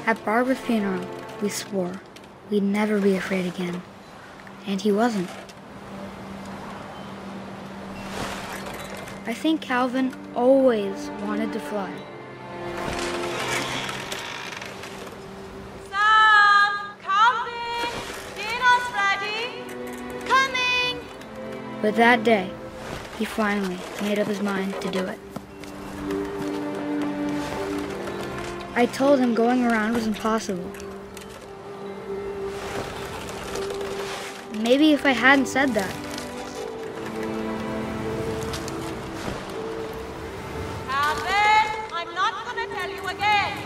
At Barbara's funeral, we swore we'd never be afraid again. And he wasn't. I think Calvin always wanted to fly. Sam! Calvin! Dinner's ready! Coming! But that day, he finally made up his mind to do it. I told him going around was impossible. Maybe if I hadn't said that. Calvin! I'm not gonna tell you again!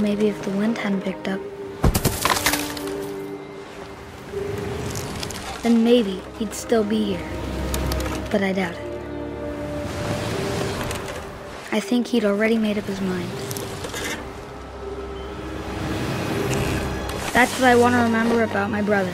Maybe if the wind hadn't picked up. Then maybe he'd still be here. But I doubt it. I think he'd already made up his mind. That's what I want to remember about my brother.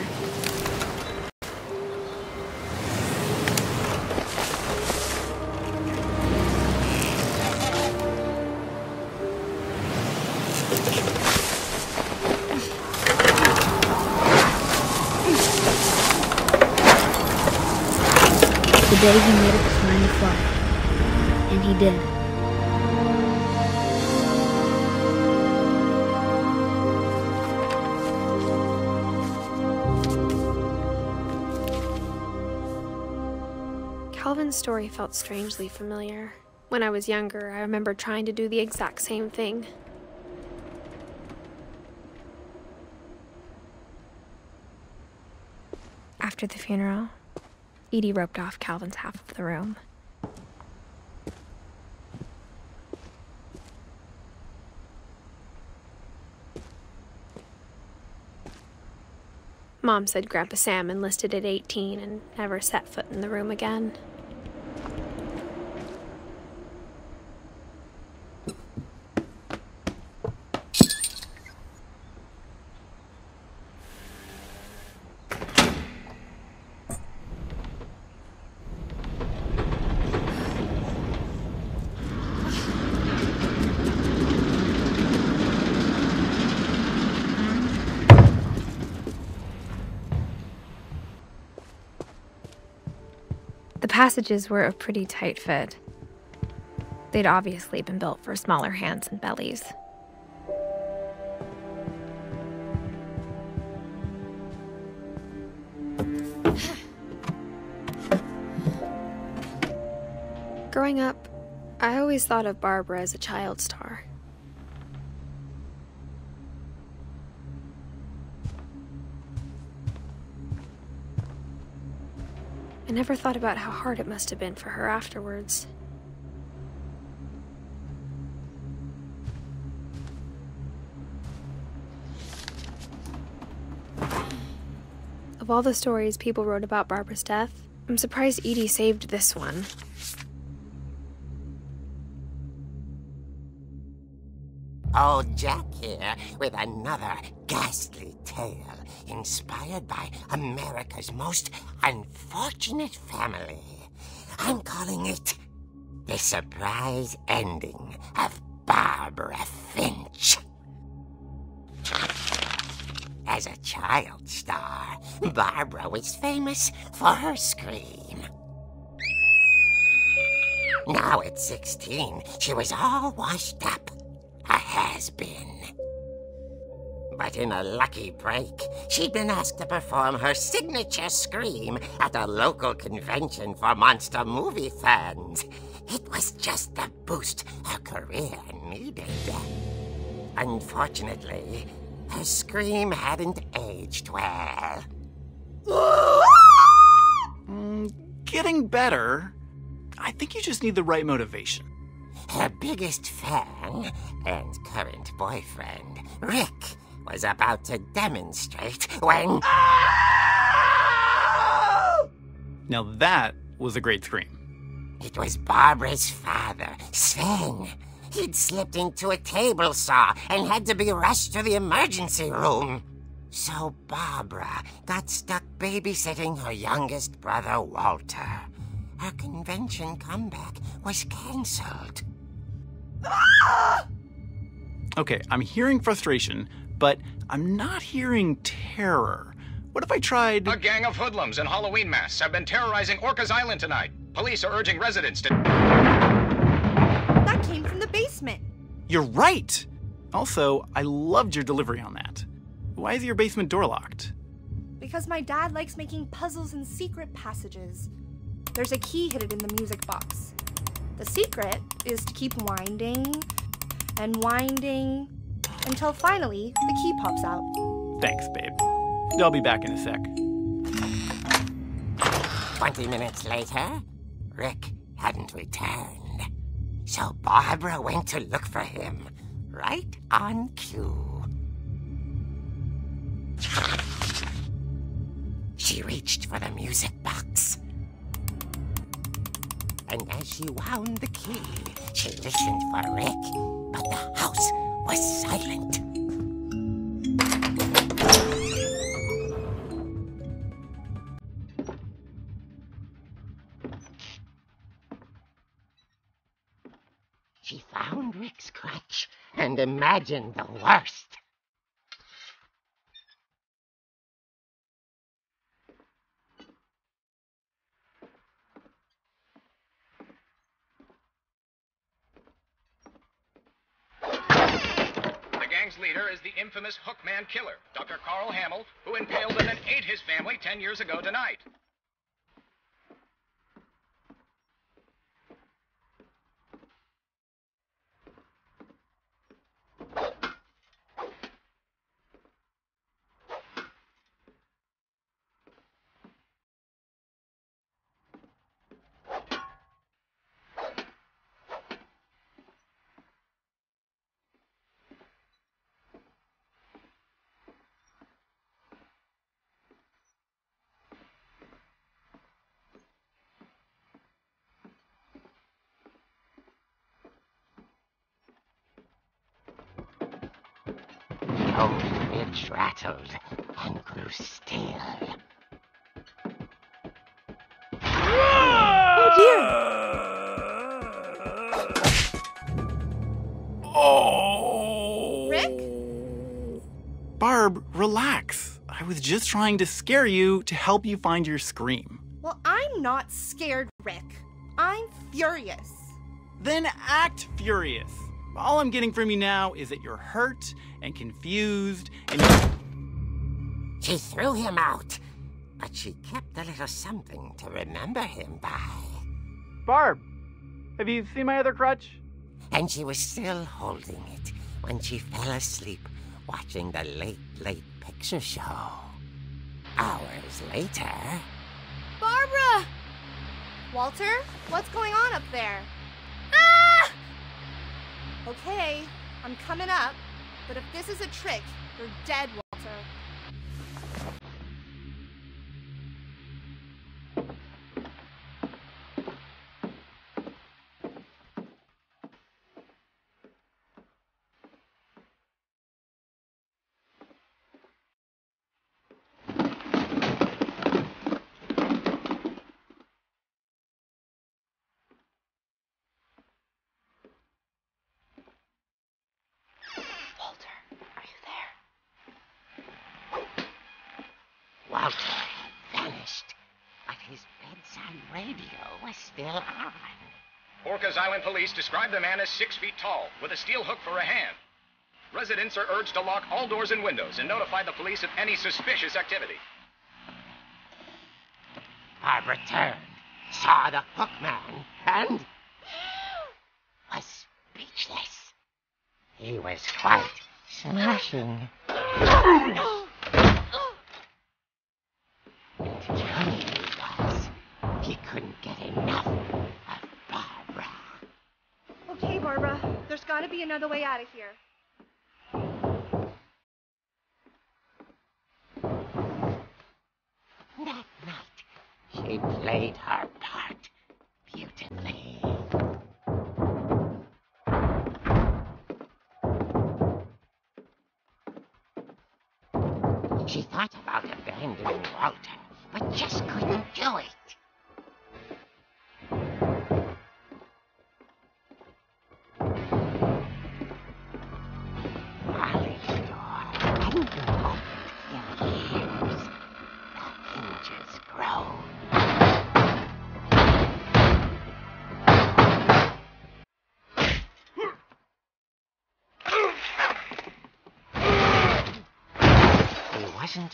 The day he made up his mind to fly. And he did. Calvin's story felt strangely familiar. When I was younger, I remember trying to do the exact same thing. After the funeral, Edie roped off Calvin's half of the room. Mom said Grandpa Sam enlisted at 18 and never set foot in the room again. The passages were a pretty tight fit. They'd obviously been built for smaller hands and bellies. Growing up, I always thought of Barbara as a child star. I never thought about how hard it must have been for her afterwards. Of all the stories people wrote about Barbara's death, I'm surprised Edie saved this one. Old Jack here with another ghastly tale inspired by America's most unfortunate family. I'm calling it The Surprise Ending of Barbara Finch. As a child star, Barbara was famous for her scream. Now at 16, she was all washed up. A has-been. But in a lucky break, she'd been asked to perform her signature scream at a local convention for monster movie fans. It was just the boost her career needed. Unfortunately, her scream hadn't aged well. Getting better. I think you just need the right motivation. Her biggest fan and current boyfriend, Rick, was about to demonstrate when... Now that was a great scream. It was Barbara's father, Sven. He'd slipped into a table saw and had to be rushed to the emergency room. So Barbara got stuck babysitting her youngest brother, Walter. Her convention comeback was cancelled. Okay, I'm hearing frustration, but I'm not hearing terror. What if I tried... A gang of hoodlums in Halloween masks have been terrorizing Orcas Island tonight. Police are urging residents to... That came from the basement. You're right! Also, I loved your delivery on that. Why is your basement door locked? Because my dad likes making puzzles and secret passages. There's a key hidden in the music box. The secret is to keep winding and winding until finally the key pops out. Thanks, babe. I'll be back in a sec. 20 minutes later, Rick hadn't returned. So Barbara went to look for him, right on cue. She reached for the music box. And as she wound the key, she listened for Rick, but the house was silent. She found Rick's crutch and imagined the worst. The gang's leader is the infamous Hookman killer, Dr. Carl Hamill, who impaled and then ate his family 10 years ago tonight. Old Fitch rattled and grew still. Oh dear! Oh! Rick? Barb, relax. I was just trying to scare you to help you find your scream. Well, I'm not scared, Rick. I'm furious. Then act furious. All I'm getting from you now is that you're hurt and confused and... She threw him out, but she kept a little something to remember him by. Barb, have you seen my other crutch? And she was still holding it when she fell asleep watching the late picture show. Hours later... Barbara! Walter, what's going on up there? Ah! Okay, I'm coming up, but if this is a trick, you're dead, Walter. Walter had vanished, but his bedside radio was still on. Orcas Island police describe the man as 6 feet tall, with a steel hook for a hand. Residents are urged to lock all doors and windows and notify the police of any suspicious activity. Barbara turned, saw the hook man, and was speechless. He was quite smashing. He couldn't get enough of Barbara. Okay, Barbara, there's gotta be another way out of here. That night, she played her part beautifully. She thought about abandoning Walter, but just couldn't do it.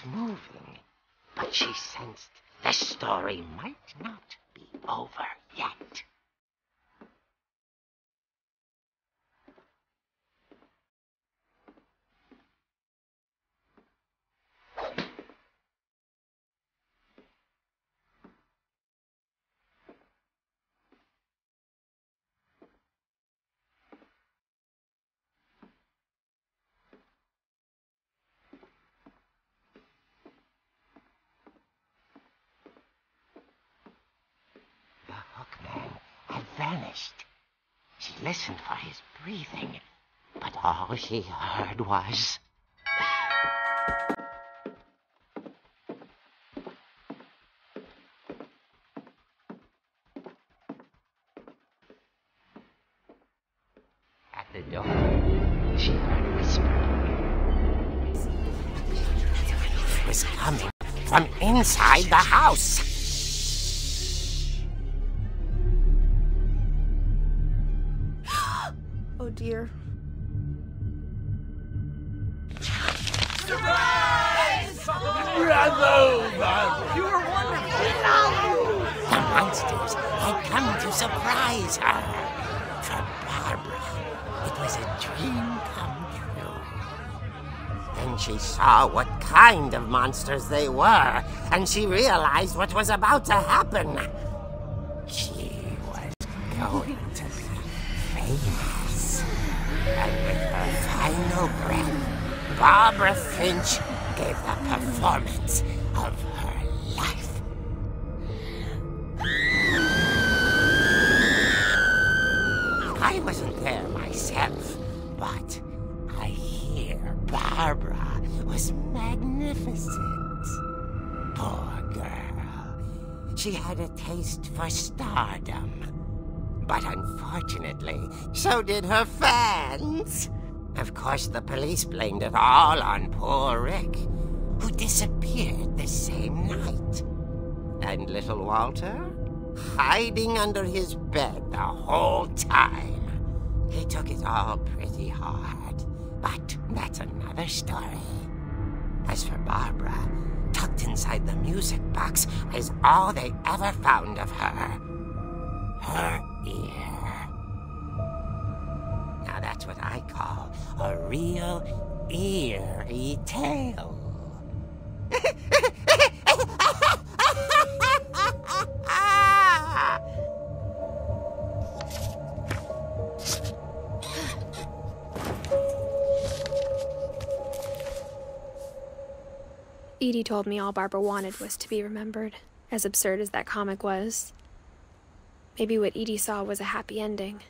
moving, but she sensed the story might not be over yet. Vanished. She listened for his breathing, but all she heard was... At the door, she heard whispering. It was coming from inside the house. Oh dear. Surprise! Bravo, Barbara! You were wonderful! The monsters had come to surprise her. For Barbara, it was a dream come true. Then she saw what kind of monsters they were, and she realized what was about to happen. She was going to be famous. And with her final breath, Barbara Finch gave the performance of her life. I wasn't there myself, but I hear Barbara was magnificent. Poor girl. She had a taste for stardom. But unfortunately, so did her fans. Of course, the police blamed it all on poor Rick, who disappeared the same night. And little Walter, hiding under his bed the whole time. He took it all pretty hard, but that's another story. As for Barbara, tucked inside the music box was all they ever found of her. Her ear. Now that's what I call a real eerie tale. Edie told me all Barbara wanted was to be remembered, as absurd as that comic was. Maybe what Edie saw was a happy ending.